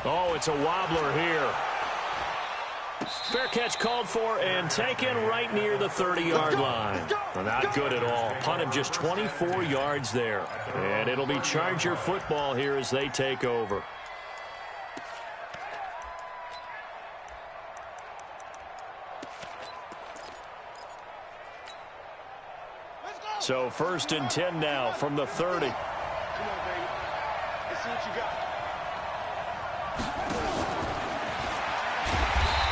Oh, it's a wobbler here. Fair catch called for and taken right near the 30-yard line. Well, not good at all. Punt him just 24 yards there. And it'll be Charger football here as they take over. So 1st and 10 now from the 30. Come on, baby. Let's see what you got.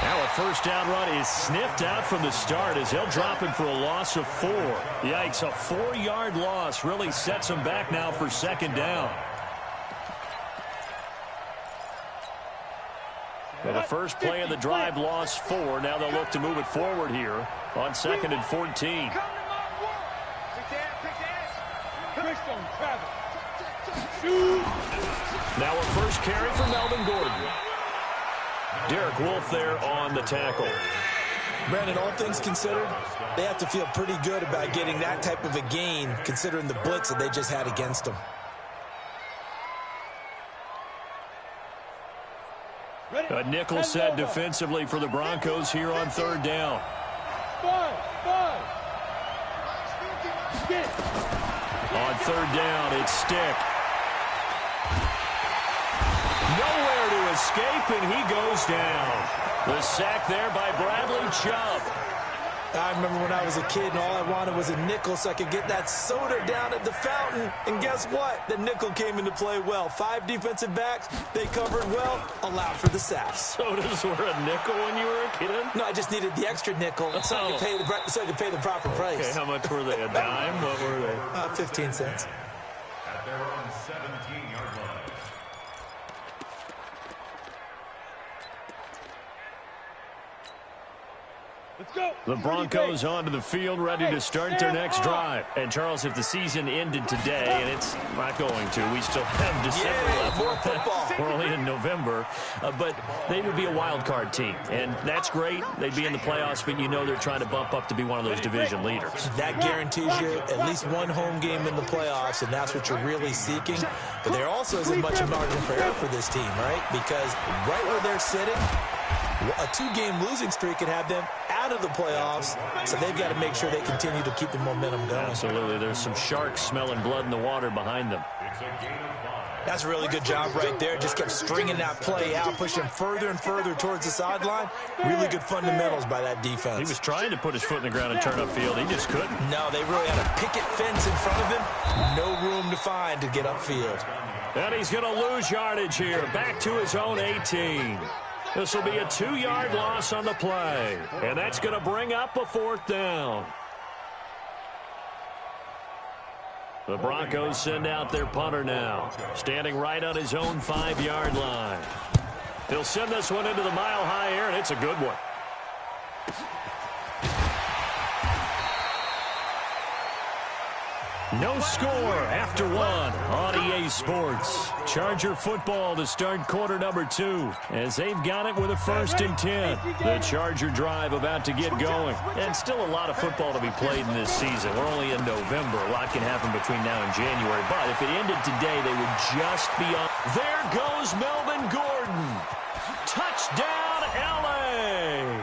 Now a first down run is sniffed out from the start as they'll drop him for a loss of 4. Yikes, a 4-yard loss really sets him back now for 2nd down. Well, the first play of the drive lost 4. Now they'll look to move it forward here on 2nd and 14. Now a first carry for Melvin Gordon. Derek Wolfe there on the tackle. Brandon, all things considered, they have to feel pretty good about getting that type of a gain considering the blitz that they just had against them. A nickel set defensively for the Broncos here on 3rd down. On 3rd down, it's Stick. Nowhere to escape, and he goes down. The sack there by Bradley Chubb. I remember when I was a kid and all I wanted was a nickel so I could get that soda down at the fountain. And guess what? The nickel came into play well. 5 defensive backs, they covered well, allowed for the sacks. Sodas were a nickel when you were a kid? No, I just needed the extra nickel so I could pay the proper price. Okay, how much were they? A dime? What were they? 15 cents. At their own 17-yard line. Let's go. The Broncos onto the field, ready to start their next drive. And, Charles, if the season ended today, and it's not going to, we still have December left. More football. We're only in November. But they would be a wild card team. And that's great. They'd be in the playoffs, but you know they're trying to bump up to be one of those division leaders. That guarantees you at least one home game in the playoffs, and that's what you're really seeking. But there also isn't much margin for error for this team, right? Because right where they're sitting, a 2-game losing streak could have them out of the playoffs, so they've got to make sure they continue to keep the momentum going. Absolutely. There's some sharks smelling blood in the water behind them. That's a really good job right there. Just kept stringing that play out, pushing further and further towards the sideline. Really good fundamentals by that defense. He was trying to put his foot in the ground and turn upfield. He just couldn't. No, they really had a picket fence in front of him. No room to find to get upfield. And he's going to lose yardage here. Back to his own 18. This will be a 2-yard loss on the play. And that's going to bring up a 4th down. The Broncos send out their punter now. Standing right on his own 5-yard line. He'll send this one into the mile-high air, and it's a good one. No score after 1 on EA Sports. Charger football to start quarter number 2 as they've got it with a 1st and 10. The Charger drive about to get going. And still a lot of football to be played in this season. We're only in November. A lot can happen between now and January. But if it ended today, they would just be on. There goes Melvin Gordon. Touchdown, LA.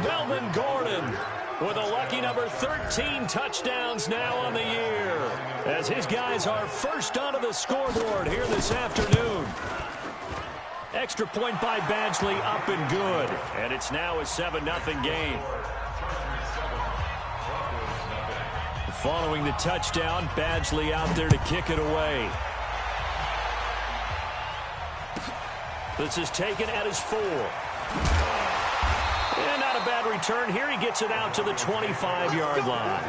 Melvin Gordon with a lucky number 13 touchdowns now on the year, as his guys are first onto the scoreboard here this afternoon. Extra point by Badgley, up and good. And it's now a 7-0 game. Following the touchdown, Badgley out there to kick it away. This is taken at his 4. And not a bad return here. He gets it out to the 25-yard line.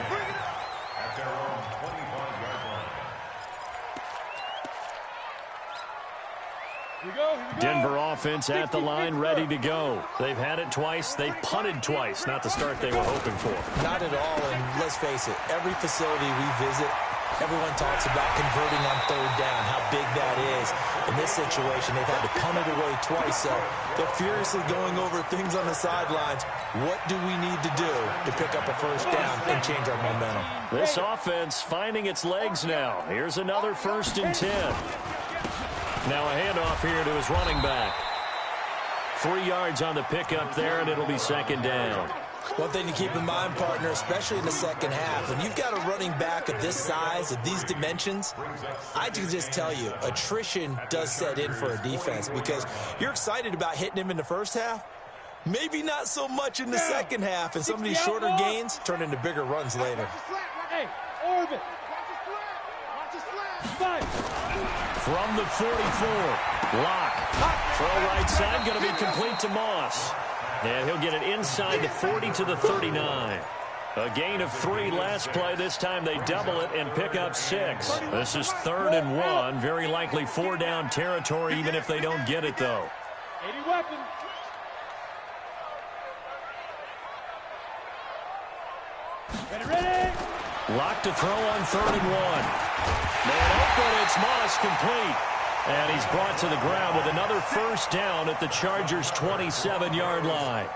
Denver offense at the line, ready to go. They've had it twice. They've punted twice. Not the start they were hoping for. Not at all, and let's face it, every facility we visit, everyone talks about converting on 3rd down, how big that is. In this situation, they've had to punt it away twice, so they're furiously going over things on the sidelines. What do we need to do to pick up a 1st down and change our momentum? This offense finding its legs now. Here's another 1st and 10. Now a handoff here to his running back. 3 yards on the pickup there, and it'll be second down. One thing to keep in mind, partner, especially in the second half, when you've got a running back of this size, of these dimensions, I can just tell you, attrition does set in for a defense because you're excited about hitting him in the first half. Maybe not so much in the second half, and some of these shorter gains turn into bigger runs later. Hey, Orbit. From the 44, Locke. Throw right side, going to be complete to Moss. And he'll get it inside the 40 to the 39. A gain of 3 last play. This time they double it and pick up 6. This is 3rd and 1. Very likely 4-down territory, even if they don't get it, though. 80 weapons. Ready. Locke to throw on 3rd and 1. Man open, it's Moss, complete. And he's brought to the ground with another first down at the Chargers' 27-yard line.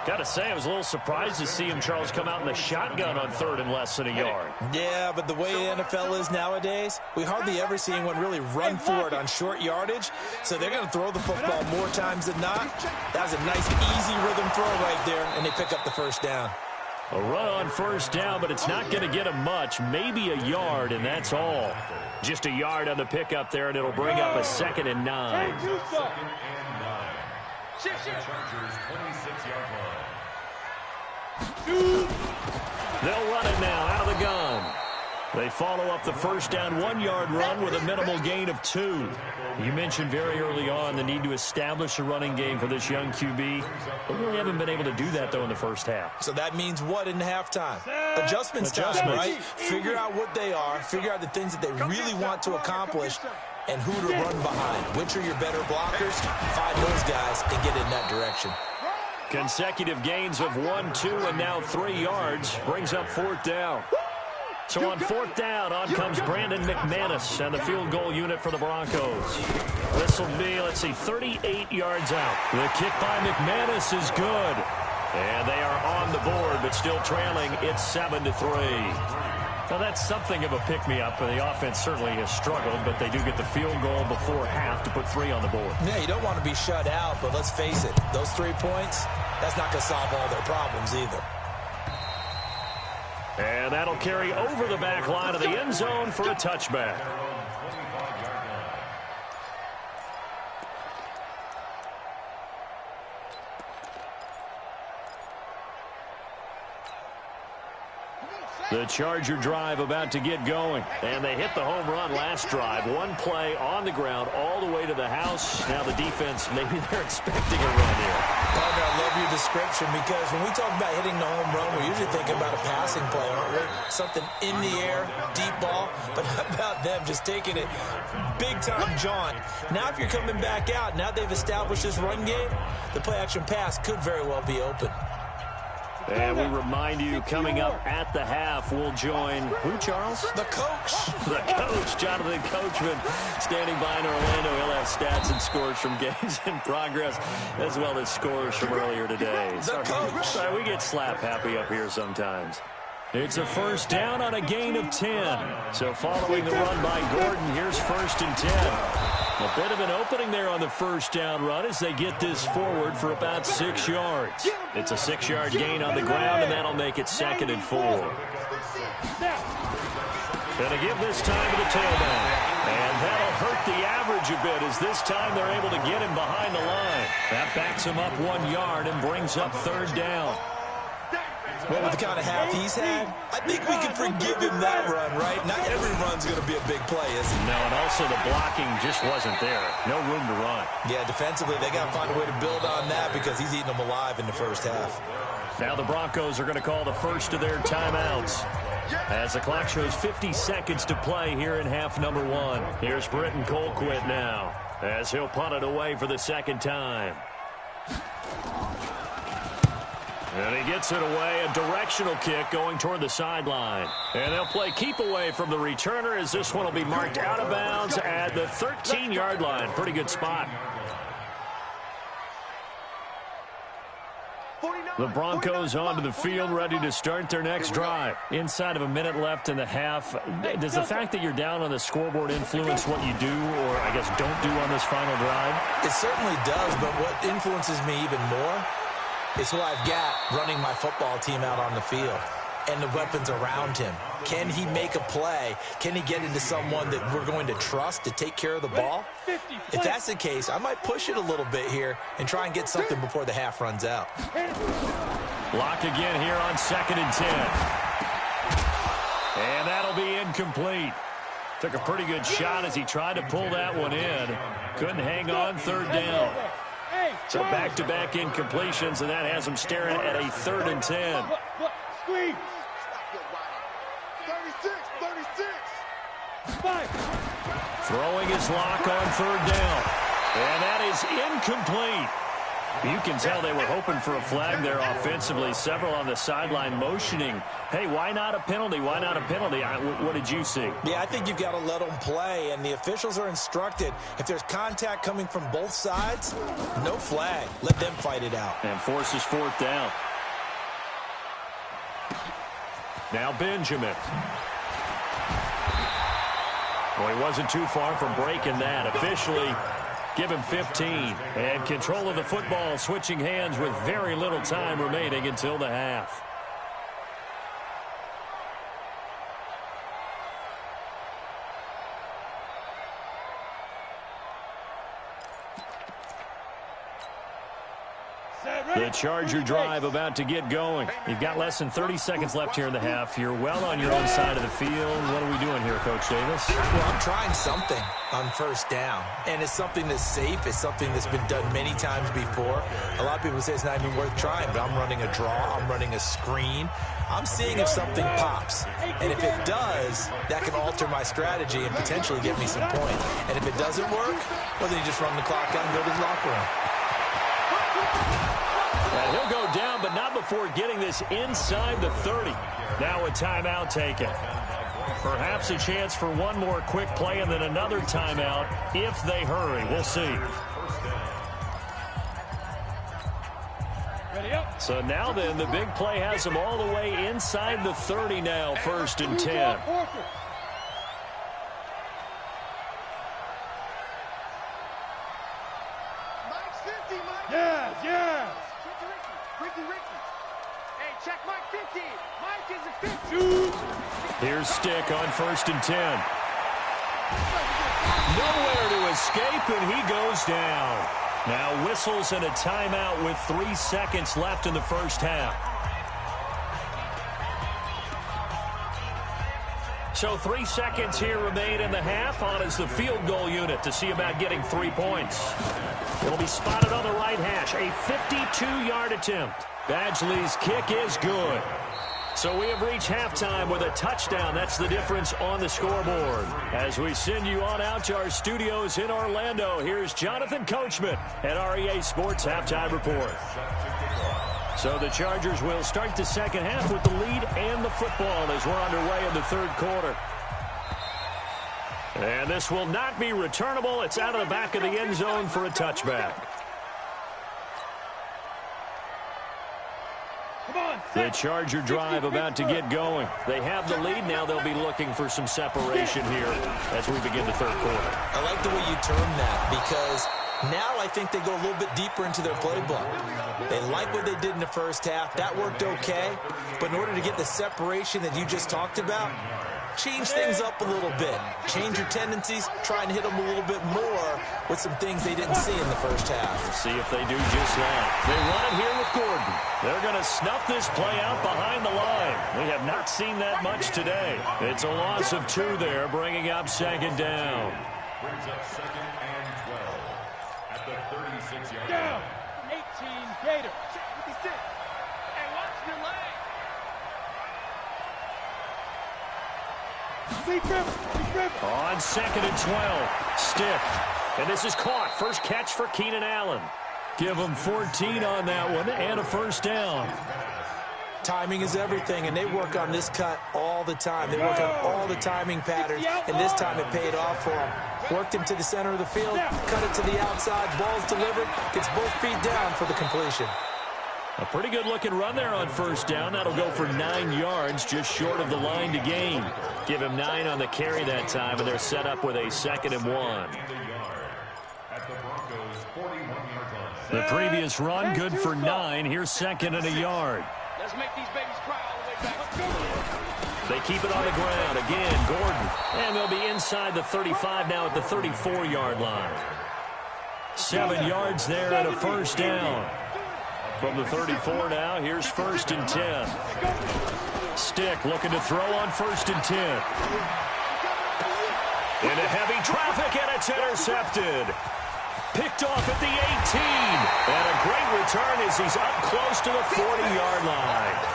Got to say, I was a little surprised to see him, Charles, come out in the shotgun on 3rd and less than a yard. Yeah, but the way the NFL is nowadays, we hardly ever see anyone really run for it on short yardage. So they're going to throw the football more times than not. That was a nice, easy rhythm throw right there, and they pick up the first down. A run on first down, but it's not going to get him much. Maybe a yard, and that's all. Just a yard on the pickup there, and it'll bring up a 2nd and 9. Chargers 26-yard line. They'll run it now out of the gun. They follow up the first down 1-yard run with a minimal gain of 2. You mentioned very early on the need to establish a running game for this young QB. They really haven't been able to do that, though, in the first half. So that means what in halftime? Adjustments time, right? Figure out what they are, figure out the things that they really want to accomplish, and who to run behind. Which are your better blockers? Find those guys and get in that direction. Consecutive gains of 1, 2, and now 3 yards brings up 4th down. So on 4th down, on comes Brandon McManus and the field goal unit for the Broncos. This will be, 38 yards out. The kick by McManus is good. And they are on the board, but still trailing. It's 7-3. Well, that's something of a pick-me-up. The offense certainly has struggled, but they do get the field goal before half to put 3 on the board. Yeah, you don't want to be shut out, but let's face it, those 3 points, that's not going to solve all their problems either. And that'll carry over the back line of the end zone for a touchback. The Charger drive about to get going. And they hit the home run last drive. 1 play on the ground all the way to the house. Now the defense, maybe they're expecting a run here. Partner, I love your description because when we talk about hitting the home run, we're usually thinking about a passing play, aren't we? Something in the air, deep ball. But how about them just taking it big-time jaunt? Now if you're coming back out, now they've established this run game, the play-action pass could very well be open. And we remind you, coming up at the half, we'll join who, Charles? The coach. The coach, Jonathan Coachman, standing by in Orlando. He'll have stats and scores from games in progress, as well as scores from earlier today. The coach. Sorry, we get slap happy up here sometimes. It's a first down on a gain of 10. So following the run by Gordon, here's 1st and 10. A bit of an opening there on the first down run as they get this forward for about 6 yards. It's a 6-yard gain on the ground, and that'll make it 2nd and 4. Gonna give this time to the tailback. And that'll hurt the average a bit as this time they're able to get him behind the line. That backs him up 1 yard and brings up 3rd down. Well, with the kind of half he's had, I think we can forgive him that run, right? Not every run's going to be a big play, is it? No, and also the blocking just wasn't there. No room to run. Yeah, defensively, they got to find a way to build on that because he's eating them alive in the first half. Now the Broncos are going to call the first of their timeouts as the clock shows 50 seconds to play here in half number 1. Here's Britton Colquitt now as he'll punt it away for the 2nd time. And he gets it away, a directional kick going toward the sideline. And they'll play keep away from the returner as this one will be marked out of bounds at the 13-yard line. Pretty good spot. The Broncos onto the field, ready to start their next drive. Inside of a minute left in the half. Does the fact that you're down on the scoreboard influence what you do, or I guess don't do on this final drive? It certainly does, but what influences me even more is who I've got running my football team out on the field and the weapons around him. Can he make a play? Can he get into someone that we're going to trust to take care of the ball? If that's the case, I might push it a little bit here and try and get something before the half runs out. Lock again here on 2nd and 10. And that'll be incomplete. Took a pretty good shot as he tried to pull that one in. Couldn't hang on, 3rd down. So back-to-back incompletions, and that has him staring at a 3rd and 10. Squeeze. 36. Throwing his lock on 3rd down. And that is incomplete. You can tell they were hoping for a flag there offensively. Several on the sideline motioning, hey, why not a penalty? Why not a penalty? What did you see? Yeah, I think you've got to let them play, and the officials are instructed, if there's contact coming from both sides, no flag. Let them fight it out. And forces 4th down. Now Benjamin. Well, he wasn't too far from breaking that. Officially, give him 15. And control of the football, switching hands with very little time remaining until the half. The Charger drive about to get going. You've got less than 30 seconds left here in the half. You're well on your own side of the field. What are we doing here, Coach Davis? Well, I'm trying something on 1st down, and it's something that's safe. It's something that's been done many times before. A lot of people say it's not even worth trying, but I'm running a draw. I'm running a screen. I'm seeing if something pops, and if it does, that can alter my strategy and potentially get me some points. And if it doesn't work, well, then you just run the clock out and go to the locker room. And he'll go down, but not before getting this inside the 30. Now a timeout taken. Perhaps a chance for one more quick play and then another timeout if they hurry. We'll see. So now then, the big play has them all the way inside the 30 now, 1st and 10. Yeah. Ricky. Hey, check Mike 50. Mike is a 50. Here's Stick on 1st and 10. Nowhere to escape, and he goes down. Now whistles and a timeout with 3 seconds left in the 1st half. So 3 seconds here remain in the half. On is the field goal unit to see about getting 3 points. It'll be spotted on the right hash. A 52-yard attempt. Badgley's kick is good. So we have reached halftime with a touchdown. That's the difference on the scoreboard. As we send you on out to our studios in Orlando, here's Jonathan Coachman at REA Sports Halftime Report. So the Chargers will start the 2nd half with the lead and the football as we're underway in the 3rd quarter. And this will not be returnable. It's out of the back of the end zone for a touchback. The Charger drive about to get going. They have the lead. Now they'll be looking for some separation here as we begin the 3rd quarter. I like the way you term that, because now I think they go a little bit deeper into their playbook. They like what they did in the 1st half. That worked okay. But in order to get the separation that you just talked about, change things up a little bit. Change your tendencies. Try and hit them a little bit more with some things they didn't see in the 1st half. Let's see if they do just that. They run it here with Gordon. They're going to snuff this play out behind the line. We have not seen that much today. It's a loss of 2 there, bringing up 2nd down. Brings up 2nd and 12 at the 36-yard line. Down. 18 Gators. 56. Hey, watch your leg. On 2nd and 12, Stick. And this is caught. First catch for Keenan Allen. Give him 14 on that one and a 1st down. Timing is everything, and they work on this cut all the time. They work on all the timing patterns, and this time it paid off for them. Worked him to the center of the field, cut it to the outside, ball's delivered, gets both feet down for the completion. A pretty good-looking run there on first down. That'll go for 9 yards, just short of the line to gain. Give him 9 on the carry that time, and they're set up with a 2nd and 1. The previous run, good for 9. Here's 2nd and a yard. Let's make these babies cry all the way back. They keep it on the ground. Again, Gordon. And they'll be inside the 35 now at the 34-yard line. 7 yards there and a first down. From the 34 now, here's 1st and 10. Stick looking to throw on 1st and 10. Into heavy traffic, and it's intercepted. Picked off at the 18. And a great return as he's up close to the 40-yard line.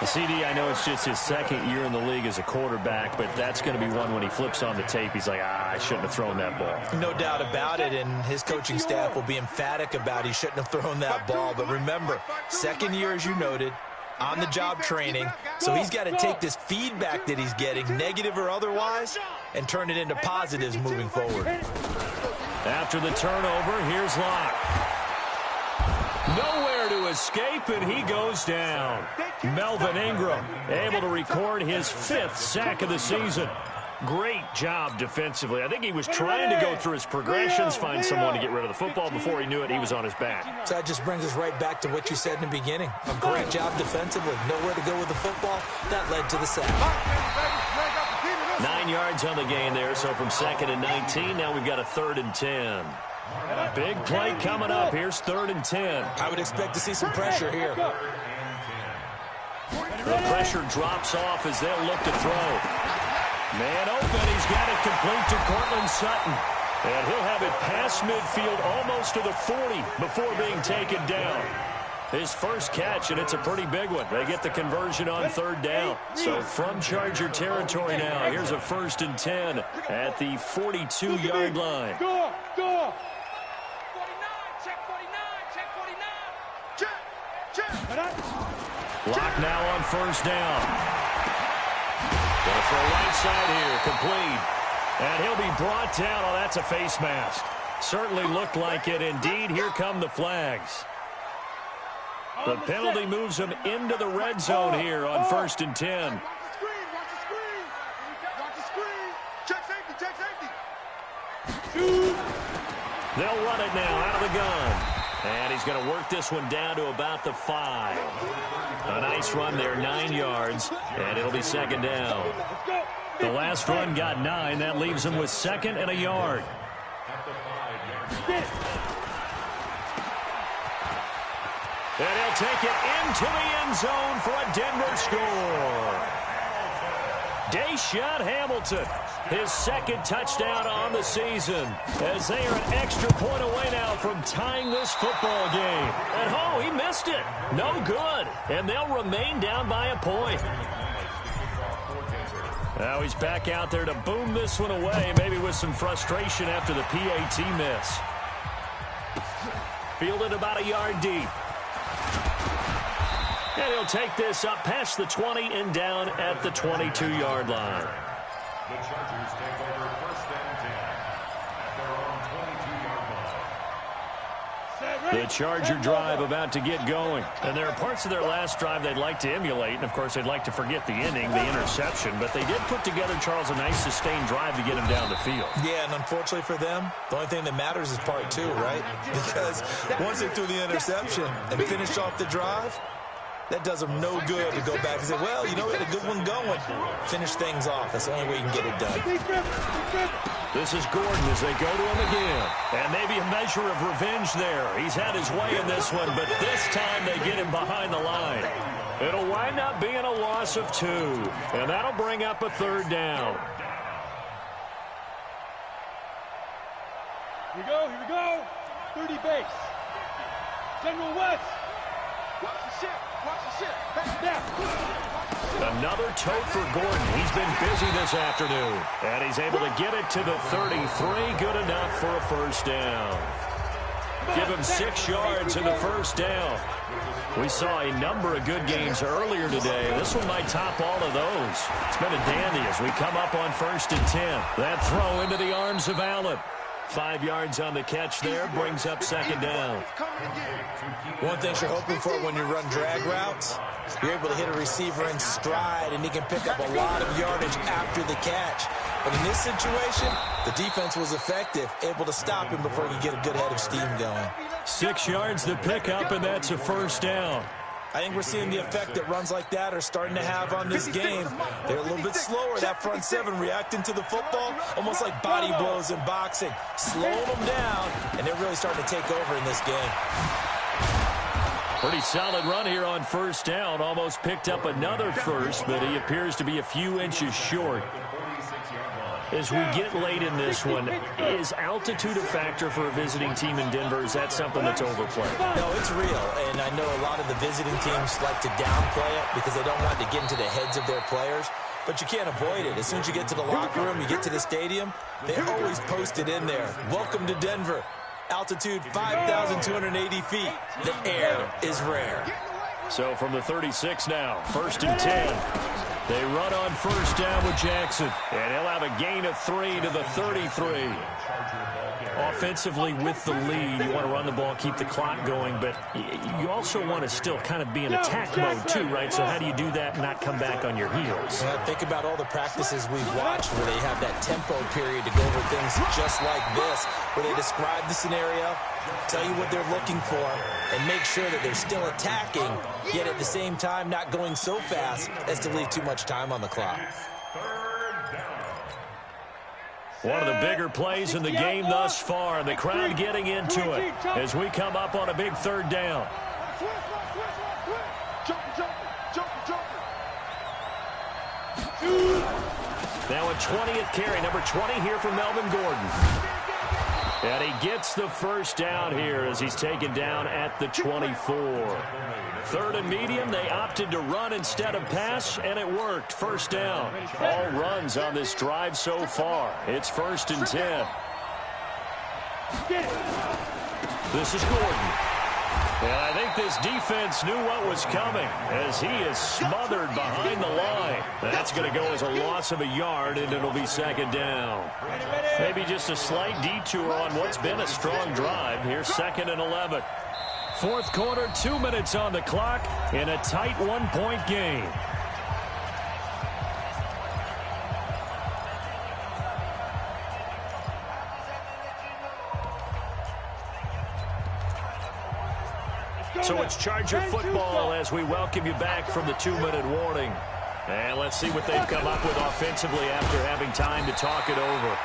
CD, I know it's just his 2nd year in the league as a quarterback, but that's going to be one when he flips on the tape. He's like, I shouldn't have thrown that ball. No doubt about it, and his coaching staff will be emphatic about he shouldn't have thrown that ball. But remember, 2nd year, as you noted, on-the-job training, so he's got to take this feedback that he's getting, negative or otherwise, and turn it into positives moving forward. After the turnover, here's Locke. Nowhere to escape, and he goes down. Melvin Ingram able to record his 5th sack of the season. Great job defensively. I think he was trying to go through his progressions, find someone to get rid of the football. Before he knew it, he was on his back. So that just brings us right back to what you said in the beginning. A great job defensively. Nowhere to go with the football. That led to the sack. 9 yards on the gain there, so from 2nd and 19, now we've got a 3rd and 10. Big play coming up. Here's 3rd and 10. I would expect to see some pressure here. The pressure drops off as they'll look to throw. Man open. He's got it complete to Cortland Sutton. And he'll have it past midfield almost to the 40 before being taken down. His first catch, and it's a pretty big one. They get the conversion on 3rd down. So from Charger territory now, here's a 1st and 10 at the 42-yard line. Go! 49, check 49, check 49. Check. Lock now on 1st down. Going for a right side here, complete. And he'll be brought down. Oh, that's a face mask. Certainly looked like it. Indeed, here come the flags. The penalty moves him into the red zone here on 1st and 10. Watch the screen. Watch the screen. Check safety. They'll run it now out of the gun. And he's going to work this one down to about the 5. A nice run there, 9 yards. And it'll be 2nd down. The last run got 9. That leaves him with 2nd and a yard. And he'll take it into the end zone for a Denver score. Deshaun Hamilton, his 2nd touchdown on the season, as they are an extra point away now from tying this football game. And oh, he missed it. No good. And they'll remain down by a point. Now he's back out there to boom this one away, maybe with some frustration after the PAT miss. Fielded about a yard deep. And he'll take this up past the 20 and down at the 22-yard line. The Chargers take over 1st and 10 at their own 22-yard line. The Charger drive about to get going. And there are parts of their last drive they'd like to emulate. And, of course, they'd like to forget the inning, the interception. But they did put together, Charles, a nice sustained drive to get him down the field. Yeah, and unfortunately for them, the only thing that matters is part 2, right? Because once they threw the interception and finished off the drive, that does them no good to go back and say, well, you know, we had a good one going. Finish things off. That's the only way you can get it done. This is Gordon as they go to him again. And maybe a measure of revenge there. He's had his way in this one, but this time they get him behind the line. It'll wind up being a loss of 2. And that'll bring up a 3rd down. Here we go. 30 base. General West. Watch the ship. Watch the ship. Back down. Another tote for Gordon. He's been busy this afternoon. And he's able to get it to the 33. Good enough for a 1st down. Give him 6 yards in the 1st down. We saw a number of good games earlier today. This one might top all of those. It's been a dandy as we come up on 1st and 10. That throw into the arms of Allen. 5 yards on the catch there, brings up second down. One thing you're hoping for when you run drag routes, you're able to hit a receiver in stride, and he can pick up a lot of yardage after the catch. But in this situation, the defense was effective, able to stop him before he could get a good head of steam going. 6 yards the pickup, and that's a first down. I think we're seeing the effect that runs like that are starting to have on this game. They're a little bit slower, that front seven, reacting to the football, almost like body blows in boxing, slowing them down, and they're really starting to take over in this game. Pretty solid run here on first down. Almost picked up another first, but he appears to be a few inches short. As we get late in this one, is altitude a factor for a visiting team in Denver? Is that something that's overplayed? No, it's real, and I know a lot of the visiting teams like to downplay it because they don't want to get into the heads of their players, but you can't avoid it. As soon as you get to the locker room, you get to the stadium, they always post it in there. Welcome to Denver. Altitude 5,280 feet. The air is rare. So from the 36 now, 1st and 10. They run on first down with Jackson, and he'll have a gain of 3 to the 33. Offensively with the lead, you want to run the ball, keep the clock going, but you also want to still kind of be in attack mode too, right? So how do you do that and not come back on your heels? Well, think about all the practices we've watched where they have that tempo period to go over things just like this, where they describe the scenario, tell you what they're looking for, and make sure that they're still attacking, yet at the same time not going so fast as to leave too much time on the clock. One of the bigger plays in the game thus far, and the crowd getting into it as we come up on a big third down. Now a 20th carry, number 20 here for Melvin Gordon. And he gets the first down here as he's taken down at the 24. 3rd and medium, they opted to run instead of pass, and it worked. First down. All runs on this drive so far. It's 1st and 10. This is Gordon. And I think this defense knew what was coming as he is smothered behind the line. That's going to go as a loss of a yard, and it'll be second down. Maybe just a slight detour on what's been a strong drive. Here's 2nd and 11. 4th quarter, 2 minutes on the clock in a tight 1-point game. So it's Charger football as we welcome you back from the 2-minute warning. And let's see what they've come up with offensively after having time to talk it over.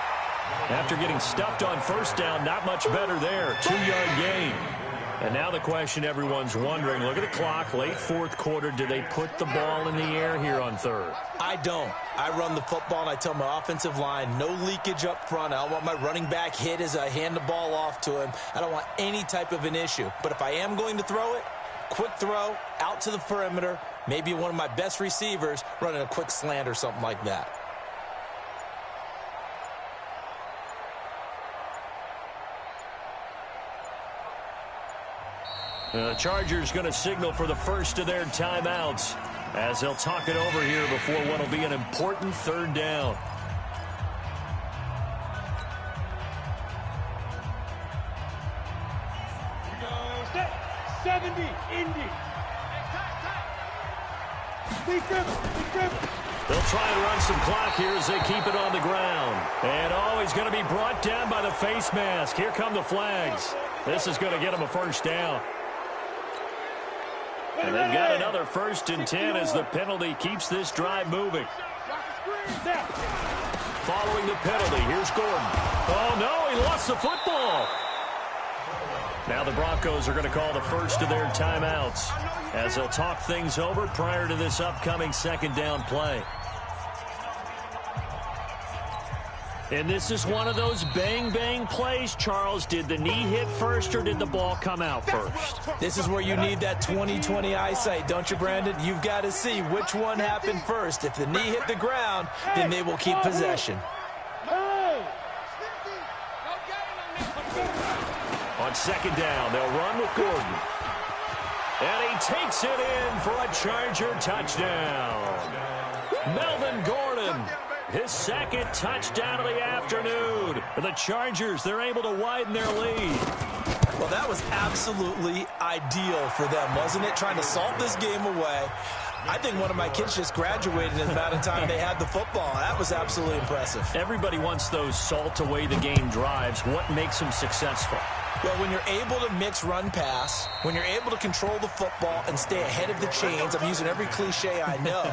After getting stuffed on first down, not much better there. 2-yard gain. And now the question everyone's wondering, look at the clock, late 4th quarter, do they put the ball in the air here on 3rd? I don't. I run the football, and I tell my offensive line, no leakage up front. I don't want my running back hit as I hand the ball off to him. I don't want any type of an issue. But if I am going to throw it, quick throw, out to the perimeter, maybe one of my best receivers running a quick slant or something like that. The Chargers going to signal for the first of their timeouts as they'll talk it over here before what will be an important 3rd down. Set 70, Indy. They'll try and run some clock here as they keep it on the ground. And he's going to be brought down by the face mask. Here come the flags. This is going to get him a first down. And they've got another 1st and 10 as the penalty keeps this drive moving. Following the penalty, here's Gordon. Oh, no, he lost the football. Now the Broncos are going to call the first of their timeouts as they'll talk things over prior to this upcoming 2nd down play. And this is one of those bang-bang plays, Charles. Did the knee hit first or did the ball come out first? This is where you need that 20/20 eyesight, don't you, Brandon? You've got to see which one happened first. If the knee hit the ground, then they will keep possession. On 2nd down, they'll run with Gordon. And he takes it in for a Charger touchdown. Melvin Gordon his second touchdown of the afternoon. The Chargers, they're able to widen their lead. Well, that was absolutely ideal for them, wasn't it? Trying to salt this game away. I think one of my kids just graduated in the amount of time they had the football. That was absolutely impressive. Everybody wants those salt-away-the-game drives. What makes them successful? Well, when you're able to mix run-pass, when you're able to control the football and stay ahead of the chains, I'm using every cliche I know,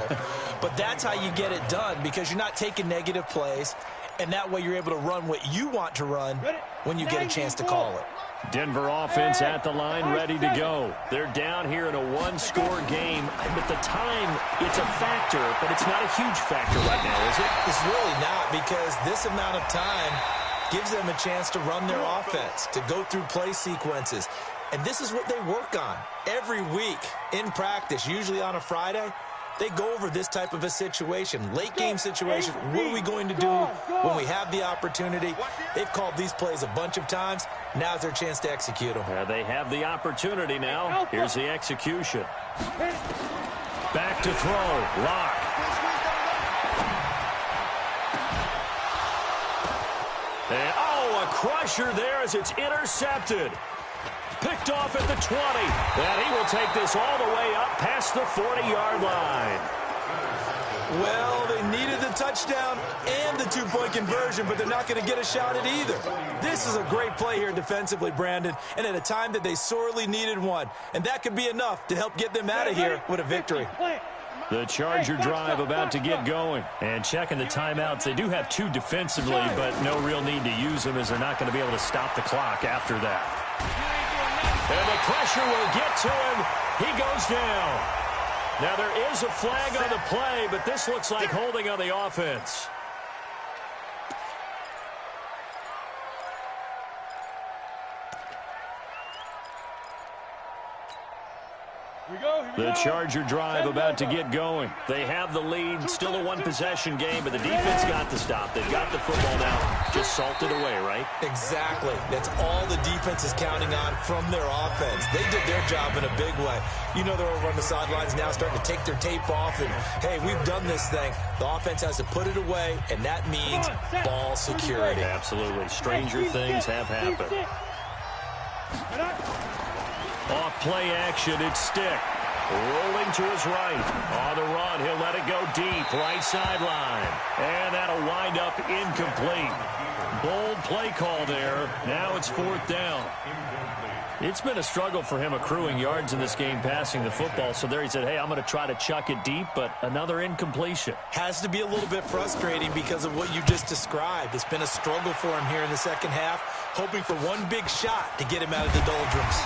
but that's how you get it done because you're not taking negative plays, and that way you're able to run what you want to run when you get a chance to call it. Denver offense at the line, ready to go. They're down here in a one-score game. At the time, it's a factor, but it's not a huge factor right now, is it? It's really not because this amount of time gives them a chance to run their offense, to go through play sequences. And this is what they work on every week in practice, usually on a Friday. They go over this type of a situation, late-game situation. What are we going to do when we have the opportunity? They've called these plays a bunch of times. Now's their chance to execute them. They have the opportunity now. Here's the execution. Back to throw. Lock. And, a crusher there as it's intercepted. Picked off at the 20. And he will take this all the way up past the 40-yard line. Well, they needed the touchdown and the two-point conversion, but they're not going to get a shot at either. This is a great play here defensively, Brandon, and at a time that they sorely needed one. And that could be enough to help get them out of here with a victory. The Charger drive about to get going. And checking the timeouts. They do have two defensively, but no real need to use them as they're not going to be able to stop the clock after that. And the pressure will get to him. He goes down. Now, there is a flag on the play, but this looks like holding on the offense. The Charger drive about to get going. They have the lead. Still a one-possession game, but the defense got the stop. They've got the football now. Just salted away, right? Exactly. That's all the defense is counting on from their offense. They did their job in a big way. You know they're over on the sidelines now starting to take their tape off, and, hey, we've done this thing. The offense has to put it away, and that means ball security. Absolutely. Stranger things have happened. Off play action, it's Stick. Rolling to his right. On the run, he'll let it go deep. Right sideline. And that'll wind up incomplete. Bold play call there. Now it's fourth down. It's been a struggle for him accruing yards in this game passing the football. So there he said, hey, I'm going to try to chuck it deep, but another incompletion. Has to be a little bit frustrating because of what you just described. It's been a struggle for him here in the second half, hoping for one big shot to get him out of the doldrums.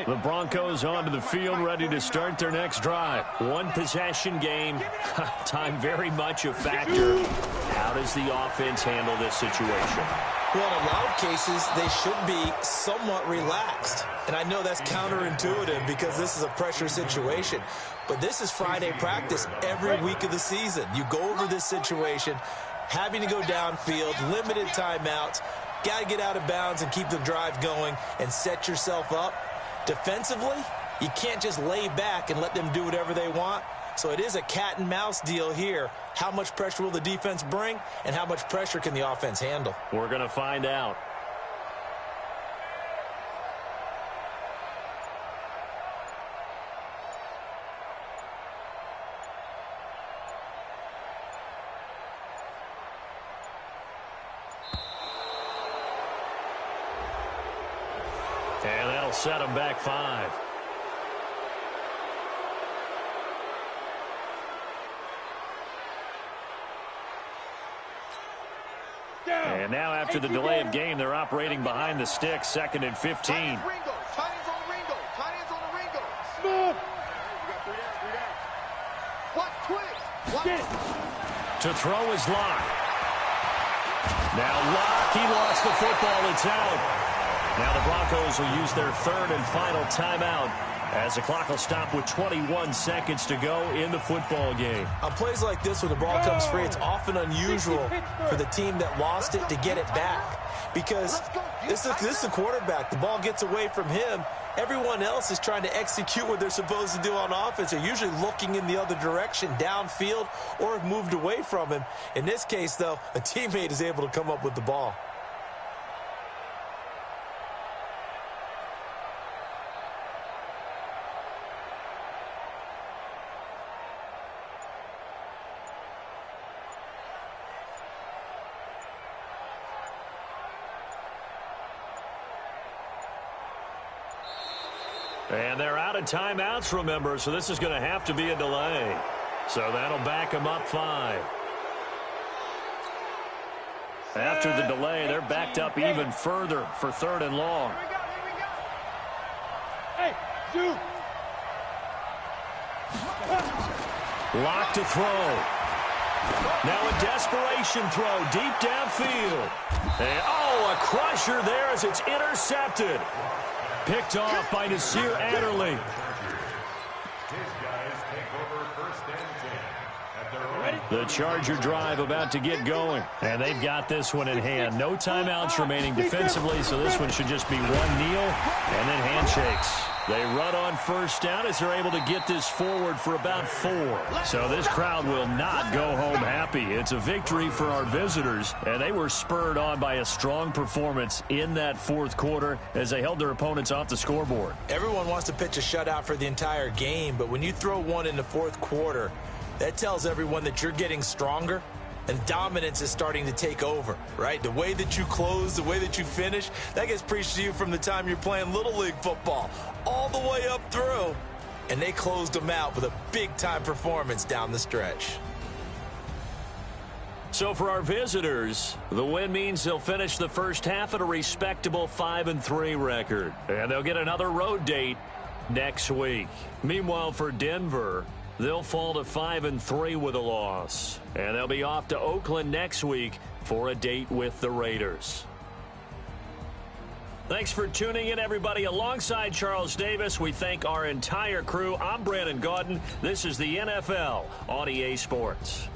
The Broncos onto the field, ready to start their next drive. One possession game. Time very much a factor. How does the offense handle this situation? Well, in a lot of cases, they should be somewhat relaxed. And I know that's counterintuitive because this is a pressure situation. But this is Friday practice every week of the season. You go over this situation, having to go downfield, limited timeouts, got to get out of bounds and keep the drive going and set yourself up. Defensively, you can't just lay back and let them do whatever they want. So it is a cat and mouse deal here. How much pressure will the defense bring, and how much pressure can the offense handle? We're going to find out. And that'll set them back 5. And now after the delay of game, they're operating behind the sticks, 2nd and 15. To throw is Locke. Now Locke, he lost the football. It's out. Now the Broncos will use their third and final timeout as the clock will stop with 21 seconds to go in the football game. On plays like this, when the ball comes free, it's often unusual for the team that lost it to get it back. Because this is the quarterback. The ball gets away from him. Everyone else is trying to execute what they're supposed to do on offense. They're usually looking in the other direction, downfield, or have moved away from him. In this case, though, a teammate is able to come up with the ball. And they're out of timeouts, remember, so this is going to have to be a delay. So that'll back them up 5. After the delay, they're backed up even further for 3rd and long. Hey, Zoo. Locke to throw. Now a desperation throw deep downfield. And, a crusher there as it's intercepted. Picked off by Nasir Adderley. The Charger drive about to get going. And they've got this one in hand. No timeouts remaining defensively, so this one should just be one kneel and then handshakes. They run on first down as they're able to get this forward for about 4. So this crowd will not go home happy. It's a victory for our visitors, and they were spurred on by a strong performance in that 4th quarter as they held their opponents off the scoreboard. Everyone wants to pitch a shutout for the entire game, but when you throw one in the 4th quarter, that tells everyone that you're getting stronger and dominance is starting to take over, right? The way that you close, the way that you finish, that gets preached to you from the time you're playing Little League football all the way up through. And they closed them out with a big-time performance down the stretch. So for our visitors, the win means they'll finish the first half at a respectable 5-3 record. And they'll get another road date next week. Meanwhile, for Denver, they'll fall to 5-3 with a loss. And they'll be off to Oakland next week for a date with the Raiders. Thanks for tuning in, everybody. Alongside Charles Davis, we thank our entire crew. I'm Brandon Gaudin. This is the NFL on EA Sports.